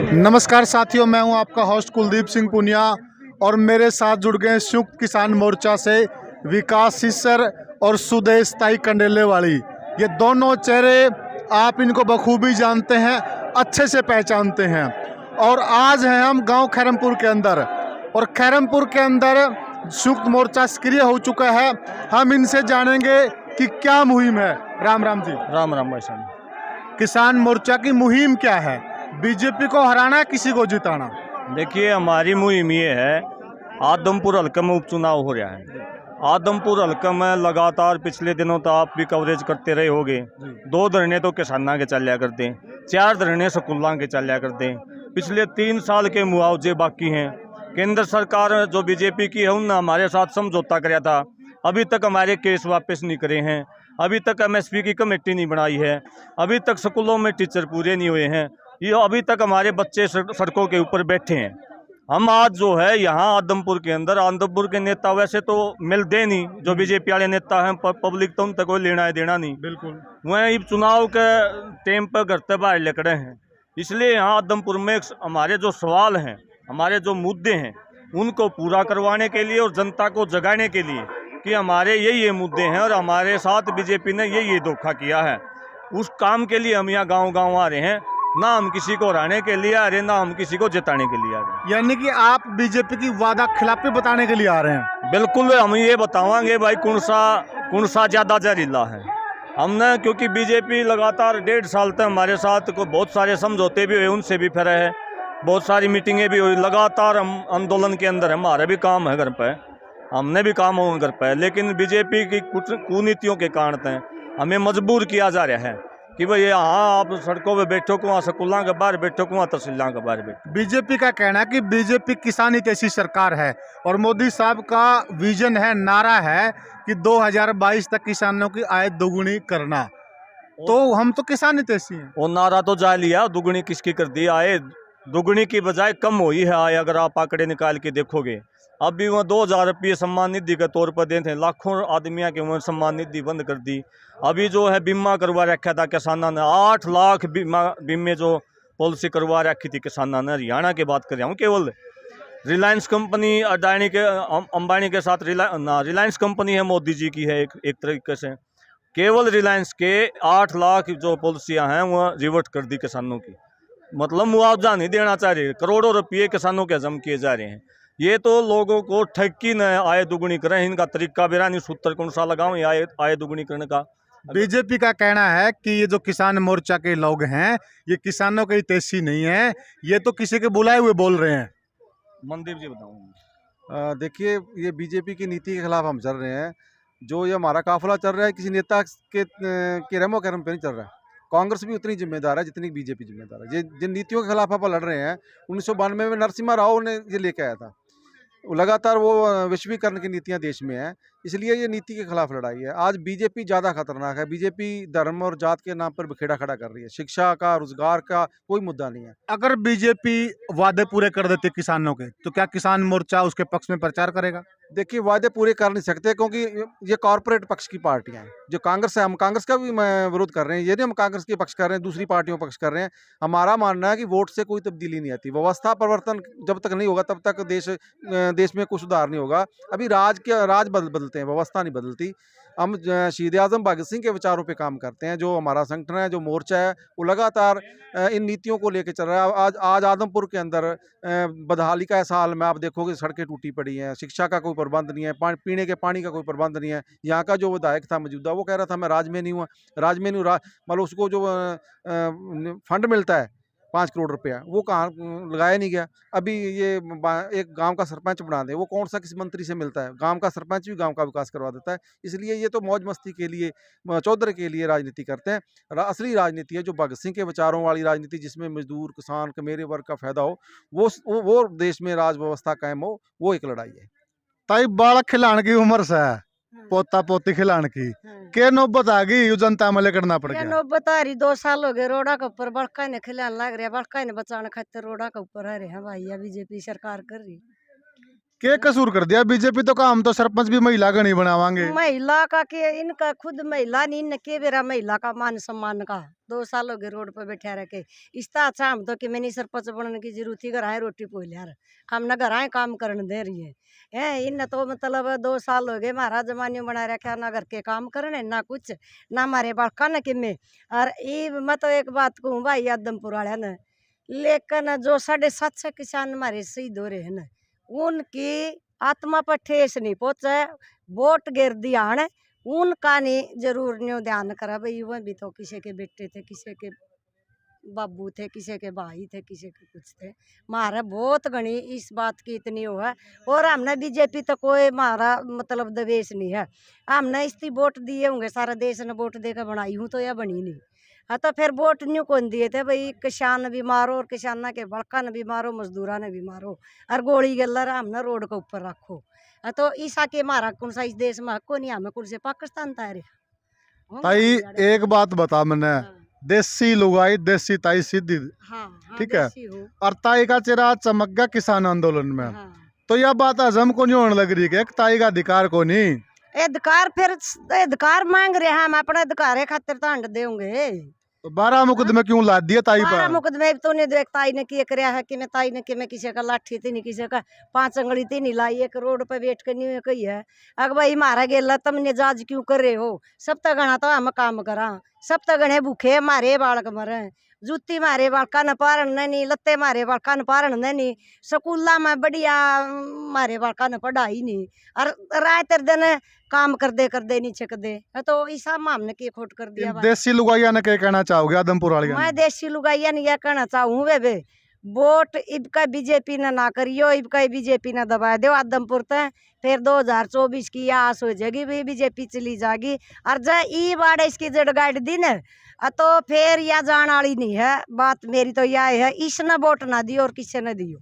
नमस्कार साथियों, मैं हूं आपका होस्ट कुलदीप सिंह पुनिया और मेरे साथ जुड़ गए संयुक्त किसान मोर्चा से विकास सिसर और सुदेश ताई कंडेलेवाली। ये दोनों चेहरे आप इनको बखूबी जानते हैं, अच्छे से पहचानते हैं। और आज हैं हम गांव खैरमपुर के अंदर, और खैरमपुर के अंदर संयुक्त मोर्चा सक्रिय हो चुका है। हम इनसे जानेंगे कि क्या मुहिम है। राम राम जी। राम राम भाई साहब। किसान मोर्चा की मुहिम क्या है? बीजेपी को हराना, किसी को जिताना? देखिए, हमारी मुहिम ये है, आदमपुर हल्के में उपचुनाव हो रहा है। आदमपुर हल्के में लगातार पिछले दिनों तो आप भी कवरेज करते रहे होगे। 2 धरने तो किसाना के चलिया करते हैं, 4 धरने स्कूलों के चलिया करते हैं। पिछले 3 साल के मुआवजे बाकी हैं। केंद्र सरकार जो बीजेपी की है उन्होंने हमारे साथ समझौता कराया था, अभी तक हमारे केस वापस नहीं करे हैं। अभी तक एमएसपी की कमेटी नहीं बनाई है। अभी तक स्कूलों में टीचर पूरे नहीं हुए हैं। ये अभी तक हमारे बच्चे सड़कों के ऊपर बैठे हैं। हम आज जो है यहाँ आदमपुर के अंदर, आदमपुर के नेता वैसे तो मिलते नहीं, जो बीजेपी वाले नेता हैं, पब्लिक तो उन तक कोई लेना है देना नहीं। बिल्कुल। वह चुनाव के टाइम पर घर से बाहर लेकड़े हैं। इसलिए यहाँ आदमपुर में हमारे जो सवाल हैं, हमारे जो मुद्दे हैं, उनको पूरा करवाने के लिए और जनता को जगाने के लिए कि हमारे ये मुद्दे हैं और हमारे साथ बीजेपी ने ये धोखा किया है, उस काम के लिए हम यहाँ गांव-गांव आ रहे हैं। ना हम किसी को हराने के लिए आ रहे हैं, ना हम किसी को जिताने के लिए आ रहे हैं। यानी कि आप बीजेपी की वादा खिलाफी बताने के लिए आ रहे हैं? बिल्कुल, हम ये बतावांगे भाई कौन सा ज़्यादा जहरीला है। हमने, क्योंकि बीजेपी लगातार 1.5 साल तक हमारे साथ को बहुत सारे समझौते भी हुए, उनसे भी फिर है, बहुत सारी मीटिंगें भी हुई। लगातार हम आंदोलन के अंदर, हमारा भी काम है घर पर, हमने भी काम हो घर पर, लेकिन बीजेपी की कुछ कुनीतियों के कारण हमें मजबूर किया जा रहा है कि भाई यहाँ आप सड़कों पे बैठो, को वहाँ स्कूलों के बाहर बैठो, को वहाँ तहसीलों के बाहर बैठो। बीजेपी का कहना है कि बीजेपी किसान हित ऐसी सरकार है और मोदी साहब का विजन है, नारा है कि 2022 तक किसानों की आय दोगुनी करना। तो हम तो किसान हित ऐसी हैं। वो नारा तो जा लिया, दुगुनी किसकी कर दी आय? दुगुनी की बजाय कम हुई है आय, अगर आप आंकड़े निकाल के देखोगे। अभी वह 2000 रुपये सम्मान निधि के तौर पर देते हैं, लाखों आदमियों के वह सम्मान निधि बंद कर दी। अभी जो है बीमा करवा रखा था किसानों ने, 8 लाख बीमे जो पॉलिसी करवा रखी थी किसानों ने। हरियाणा की बात कर रहा हूँ, केवल रिलायंस कंपनी अडानी के अंबानी के साथ रिलायंस कंपनी है, मोदी जी की है एक तरीके से। केवल रिलायंस के 8 लाख जो पॉलिसियाँ हैं वह रिवर्ट कर दी किसानों की, मतलब मुआवजा नहीं देना चाह रहे। करोड़ों रुपये किसानों के हजम किए जा रहे हैं। ये तो लोगों को ठगी न आय दुगुनी करें, इनका तरीका बेरानी सूत्र कौन सा लगाऊं आय दुगुनी करने का। बीजेपी का कहना है कि ये जो किसान मोर्चा के लोग हैं, ये किसानों की हितैषी नहीं है, ये तो किसी के बुलाए हुए बोल रहे हैं। मनदीप जी बताऊँ। देखिए, ये बीजेपी की नीति के खिलाफ हम चल रहे हैं। जो ये हमारा काफिला चल रहा है, किसी नेता के रहमो करम पे नहीं चल रहा है। कांग्रेस भी उतनी जिम्मेदार है जितनी बीजेपी जिम्मेदार है। ये जिन नीतियों के खिलाफ आप लड़ रहे हैं, 1992 में नरसिम्हा राव ने ये लेके आया था। लगातार वो विश्वीकरण की नीतियां देश में हैं, इसलिए ये नीति के खिलाफ लड़ाई है। आज बीजेपी ज़्यादा खतरनाक है। बीजेपी धर्म और जात के नाम पर बखेड़ा खड़ा कर रही है। शिक्षा का, रोजगार का कोई मुद्दा नहीं है। अगर बीजेपी वादे पूरे कर देते किसानों के, तो क्या किसान मोर्चा उसके पक्ष में प्रचार करेगा? देखिए, वादे पूरे कर नहीं सकते, क्योंकि ये कॉर्पोरेट पक्ष की पार्टियां हैं। जो कांग्रेस है, हम कांग्रेस का भी विरोध कर रहे हैं। ये नहीं हम कांग्रेस के पक्ष कर रहे हैं, दूसरी पार्टियों पक्ष कर रहे हैं। हमारा मानना है कि वोट से कोई तब्दीली नहीं आती। व्यवस्था परिवर्तन जब तक नहीं होगा तब तक देश में कुछ सुधार नहीं होगा। अभी राज बदलते हैं, व्यवस्था नहीं बदलती। हम शहीद आजम भगत सिंह के विचारों पे काम करते हैं। जो हमारा संगठन है, जो मोर्चा है, वो लगातार इन नीतियों को लेकर चल रहा है। आज आदमपुर के अंदर बदहाली का ऐसा हाल में आप देखोगे, सड़कें टूटी पड़ी हैं, शिक्षा का कोई प्रबंध नहीं है, पीने के पानी का कोई प्रबंध नहीं है। यहाँ का जो विधायक था मौजूदा, वो कह रहा था मैं राज में नहीं हुआ, मतलब उसको जो फंड मिलता है 5 करोड़ रुपया, वो कहाँ लगाया नहीं गया। अभी ये एक गांव का सरपंच बना दे, वो कौन सा किसी मंत्री से मिलता है? गांव का सरपंच भी गांव का विकास करवा देता है। इसलिए ये तो मौज मस्ती के लिए, चौधरी के लिए राजनीति करते हैं। असली राजनीति है जो भगत सिंह के विचारों वाली राजनीति, जिसमें मजदूर, किसान, मेरे वर्ग का फायदा हो, वो देश में राज व्यवस्था कायम हो, वो एक लड़ाई है। ताई बालक खिलाने की उम्र से है, पोता पोती खिलाने की के नौबत आ गई, जनता में लेकर पड़ गया। नौबत आ रही, 2 साल हो गए रोडा के ऊपर बड़का ने खिलाने लग रहा है, बड़का ने बचाने खातिर रोडा के ऊपर आ रहे हैं भाई। बीजेपी सरकार कर रही। के कसूर कर दिया बीजेपी तो काम तो सरपंच भी महिला का नहीं बनावांगे। महिला का के इनका खुद महिला नहीं, इनके बेरा महिला का मान सम्मान का 2 साल हो गए रोड पे बैठे रह के। इसका अच्छा हम तो कि मैंने सरपंच बनने की जरूरत ही, घर आए रोटी पोल यार, हम न घर आए काम करने दे रही है। इन तो मतलब 2 साल हो गए महाराज जमाने बना रखा, ना घर के काम करने ना कुछ, ना हमारे बाका न किमे। और ये मैं तो एक बात कहूँ भाई आदमपुर वाले ने, लेकिन जो 750 किसान हमारे शहीद हो रहे हैं ना, उनकी आत्मा पर ठेस नहीं पहुंचे, वोट गिर दिया है उनका नहीं जरूर न्यू ध्यान करा भाई। वह भी तो किसी के बेटे थे, किसी के बाबू थे, किसी के भाई थे, किसी के कुछ थे। मारा बहुत गणी इस बात की इतनी हो है। और हमने बीजेपी तो कोई मारा मतलब दवेश नहीं है, हमने इसकी वोट दिए होंगे, सारा देश ने वोट देकर बनाई हूँ तो यह बनी नहीं। हाँ तो फिर वोट न्यू कौन दिए थे भाई, किसान भी मारो और किसाना के बड़का ने भी मारो, मजदूरा ने भी मारो, और गोली गल्ला हमने रोड के ऊपर रखो। हाँ तो ईसा के मारा कौन सा इस देश में हक नहीं, हमें कौन से पाकिस्तान तारे। ताई एक बात बता मैंने, देसी लुगाई देसी ताई सीधी, हाँ ठीक है, और ताई का चेहरा चमक गया किसान आंदोलन में। तो यह बात हजम को नहीं होने लग रही कि ताई का अधिकार को नहीं, अधिकार फिर अधिकार मांग रहे हैं, हम अपने अधिकार खातिर तो हंड देंगे। तो 12 मुकदमे क्यों लाद दिए ताई पर? मुकदमे तो नहीं देख ताई ने किए कराया है कि मैं ताई ने कि मैं किसी का लाठी थी नहीं, किसी का 5 अंगली थी नहीं लाई, एक रोड पे बैठ कर नहीं कही है अगर भाई मारा गेला तुमने जाज क्यों कर रहे हो। सब तक गणा तो हम काम करा, सब तक गणे भूखे मारे बालक मरे, जूती मारे बालका न पारण नहीं, लत्ते मारे बालका न पारण नहीं, स्कूला में बढ़िया मारे बालका न पढ़ाई नहीं, और रात दिन काम कर दे नहीं छक दे। तो इसा हमने की खोट कर दिया। देसी लुगाइया ने क्या कहना चाहोगे आदमपुर वाली? मैं देसी लुगाइया ने यह कहना चाहूँ वे वोट इबका बीजेपी ने ना करियो, इबका बीजेपी ने दबा दो आदमपुर तक, फिर 2024 की आस हो जाएगी भी बीजेपी चली जाएगी। और जब ई बाड़ इसकी जड़ गाड़ दी न तो फिर यह जान वाली नहीं है। बात मेरी तो यह है, इसने वोट ना दियो और किसी ने दियो।